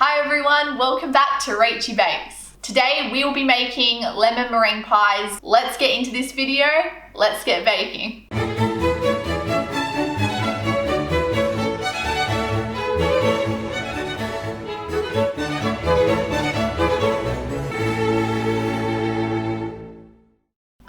Hi everyone, welcome back to Rachie Bakes. Today we will be making lemon meringue pies. Let's get into this video. Let's get baking.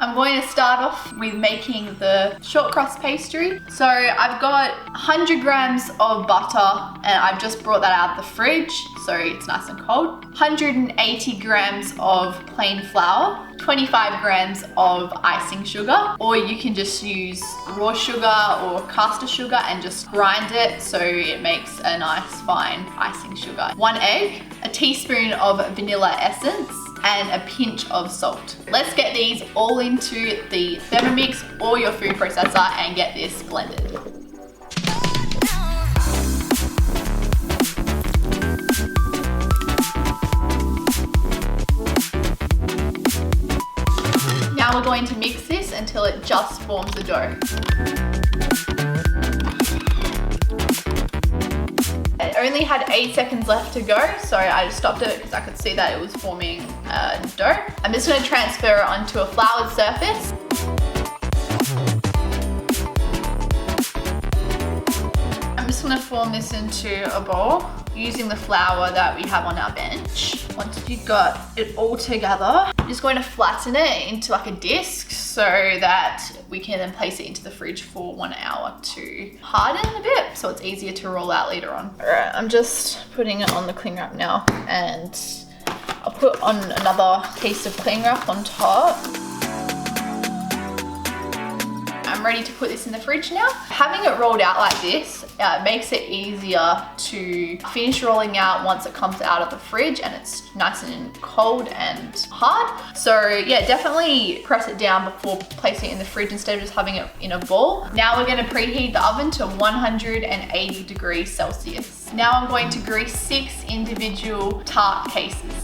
I'm going to start off with making the short crust pastry. So I've got 100 grams of butter and I've just brought that out of the fridge so it's nice and cold. 180 grams of plain flour, 25 grams of icing sugar, or you can just use raw sugar or caster sugar and just grind it so it makes a nice fine icing sugar. 1 egg, a teaspoon of vanilla essence, and a pinch of salt. Let's get these all into the Thermomix or your food processor and get this blended. Now we're going to mix this until it just forms the dough. It only had 8 seconds left to go, so I just stopped it because I could see that it was forming dough. I'm just going to transfer it onto a floured surface. I'm just going to form this into a bowl using the flour that we have on our bench. Once you've got it all together, I'm just going to flatten it into like a disc so that we can then place it into the fridge for 1 hour to harden a bit so it's easier to roll out later on. All right, I'm just putting it on the cling wrap now and I'll put on another piece of cling wrap on top. I'm ready to put this in the fridge now. Having it rolled out like this makes it easier to finish rolling out once it comes out of the fridge and it's nice and cold and hard. So yeah, definitely press it down before placing it in the fridge instead of just having it in a ball. Now we're going to preheat the oven to 180 degrees Celsius. Now I'm going to grease 6 individual tart cases.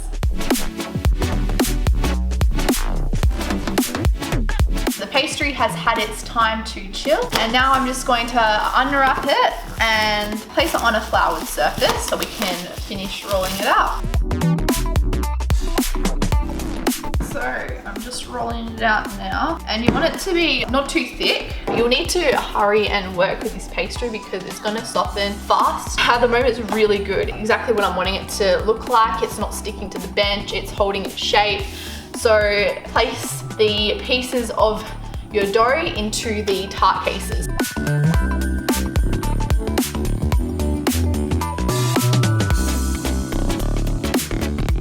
The pastry has had its time to chill, and now I'm just going to unwrap it and place it on a floured surface so we can finish rolling it out. So I'm just rolling it out now, and you want it to be not too thick. You'll need to hurry and work with this pastry because it's going to soften fast. At the moment it's really good, exactly what I'm wanting it to look like. It's not sticking to the bench, it's holding its shape. So place the pieces of your dough into the tart cases.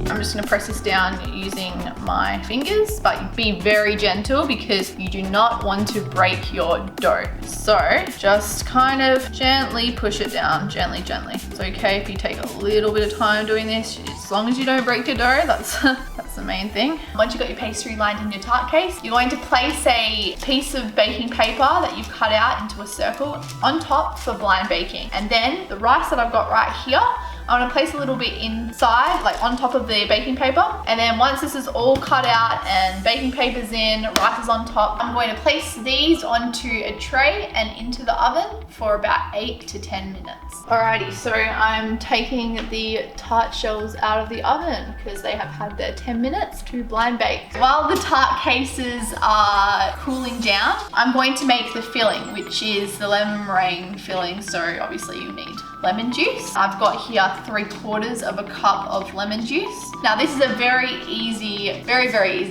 I'm just going to press this down using my fingers, but be very gentle because you do not want to break your dough. So just kind of gently push it down, gently. It's okay if you take a little bit of time doing this, as long as you don't break your dough, that's the main thing. Once you've got your pastry lined in your tart case, you're going to place a piece of baking paper that you've cut out into a circle on top for blind baking. And then the rice that I've got right here, I'm gonna place a little bit inside, like on top of the baking paper. And then once this is all cut out and baking paper's in, rice is on top, I'm going to place these onto a tray and into the oven for about 8 to 10 minutes. Alrighty, so I'm taking the tart shells out of the oven because they have had their 10 minutes to blind bake. While the tart cases are cooling down, I'm going to make the filling, which is the lemon meringue filling. So obviously you need lemon juice. I've got here 3/4 of a cup of lemon juice. Now this is a very easy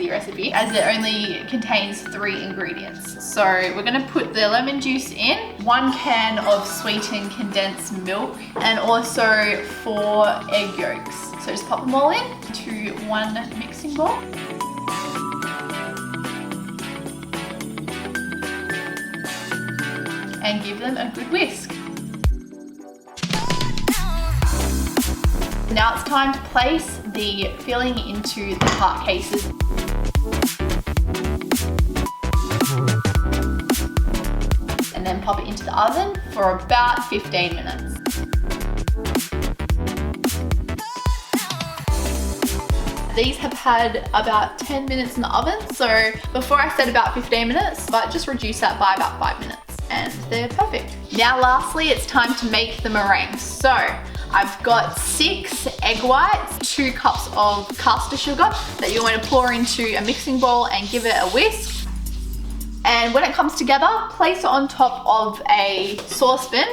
recipe as it only contains 3 ingredients. So we're gonna put the lemon juice in, 1 can of sweetened condensed milk, and also 4 egg yolks. So just pop them all in to 1 mixing bowl. And give them a good whisk. Now it's time to place the filling into the tart cases. And then pop it into the oven for about 15 minutes. These have had about 10 minutes in the oven, so before I said about 15 minutes, but just reduce that by about 5 minutes and they're perfect. Now lastly, it's time to make the meringue. So I've got 6 egg whites, 2 cups of caster sugar that you're going to pour into a mixing bowl and give it a whisk. And when it comes together, place it on top of a saucepan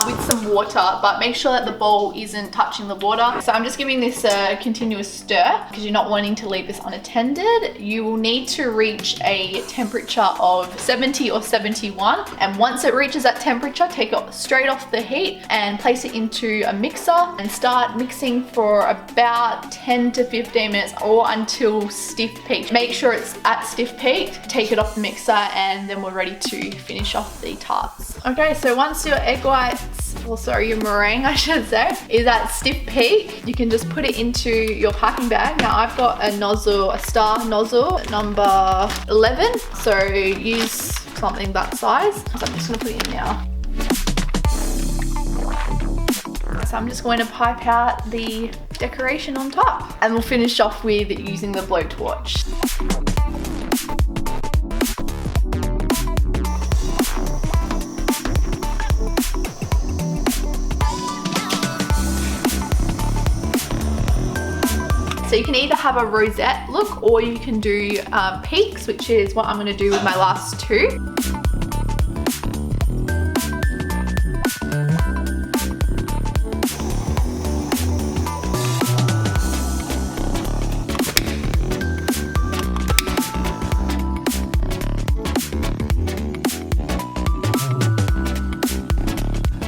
with some water, but make sure that the bowl isn't touching the water. So I'm just giving this a continuous stir because you're not wanting to leave this unattended. You will need to reach a temperature of 70 or 71. And once it reaches that temperature, take it straight off the heat and place it into a mixer and start mixing for about 10 to 15 minutes or until stiff peak. Make sure it's at stiff peak, take it off the mixer, and then we're ready to finish off the tarts. Okay, so once your egg whites, or sorry, your meringue I should say, is at stiff peak, you can just put it into your piping bag. Now I've got a nozzle, a star nozzle, number 11, so use something that size. So I'm just gonna put it in now. So I'm just going to pipe out the decoration on top, and we'll finish off with using the blowtorch. So you can either have a rosette look or you can do peaks, which is what I'm going to do with my last 2.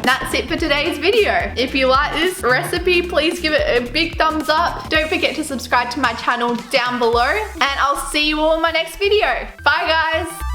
That's it for today's video. If you like this recipe, please give it a big thumbs up. Don't forget to subscribe to my channel down below, and I'll see you all in my next video. Bye guys.